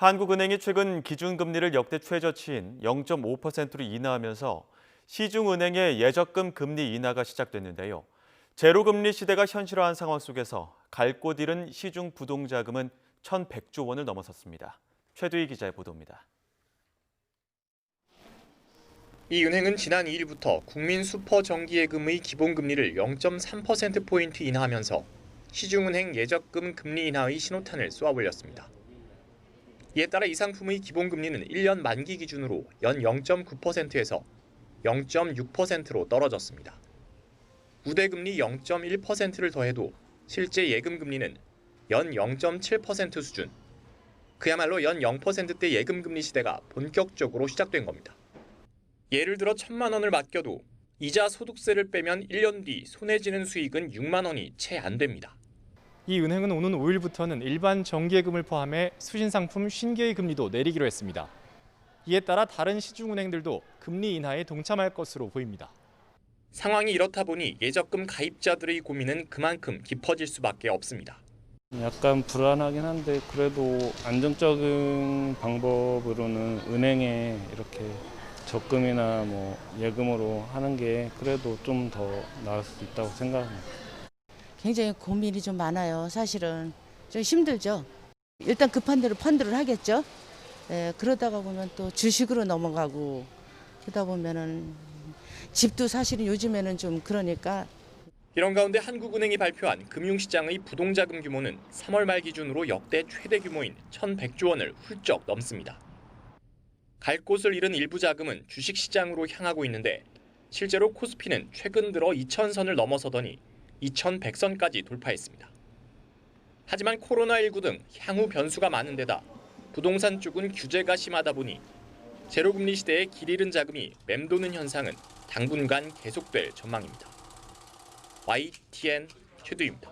한국은행이 최근 기준금리를 역대 최저치인 0.5%로 인하하면서 시중은행의 예적금 금리 인하가 시작됐는데요. 제로금리 시대가 현실화한 상황 속에서 갈 곳 잃은 시중 부동자금은 1,100조 원을 넘어섰습니다. 최두희 기자의 보도입니다. 이 은행은 지난 2일부터 국민 슈퍼정기예금의 기본금리를 0.3%포인트 인하하면서 시중은행 예적금 금리 인하의 신호탄을 쏘아올렸습니다. 이에 따라 이 상품의 기본금리는 1년 만기 기준으로 연 0.9%에서 0.6%로 떨어졌습니다. 우대금리 0.1%를 더해도 실제 예금금리는 연 0.7% 수준. 그야말로 연 0%대 예금금리 시대가 본격적으로 시작된 겁니다. 예를 들어 1,000만 원을 맡겨도 이자 소득세를 빼면 1년 뒤 손에 쥐는 수익은 6만 원이 채 안 됩니다. 이 은행은 오는 5일부터는 일반 정기예금을 포함해 수신상품 50개의 금리도 내리기로 했습니다. 이에 따라 다른 시중은행들도 금리 인하에 동참할 것으로 보입니다. 상황이 이렇다 보니 예적금 가입자들의 고민은 그만큼 깊어질 수밖에 없습니다. 약간 불안하긴 한데 그래도 안정적인 방법으로는 은행에 이렇게 적금이나 예금으로 하는 게 그래도 좀 더 나을 수 있다고 생각합니다. 굉장히 고민이 좀 많아요. 사실은 좀 힘들죠. 일단 급한 대로 펀드를 하겠죠. 그러다가 보면 또 주식으로 넘어가고 그러다 보면은 집도 사실은 요즘에는 좀 그러니까. 이런 가운데 한국은행이 발표한 금융시장의 부동자금 규모는 3월 말 기준으로 역대 최대 규모인 1,100조 원을 훌쩍 넘습니다. 갈 곳을 잃은 일부 자금은 주식시장으로 향하고 있는데 실제로 코스피는 최근 들어 2,000선을 넘어서더니 2,100선까지 돌파했습니다. 하지만 코로나19 등 향후 변수가 많은 데다 부동산 쪽은 규제가 심하다 보니 제로금리 시대에 길 잃은 자금이 맴도는 현상은 당분간 계속될 전망입니다. YTN 최두희입니다.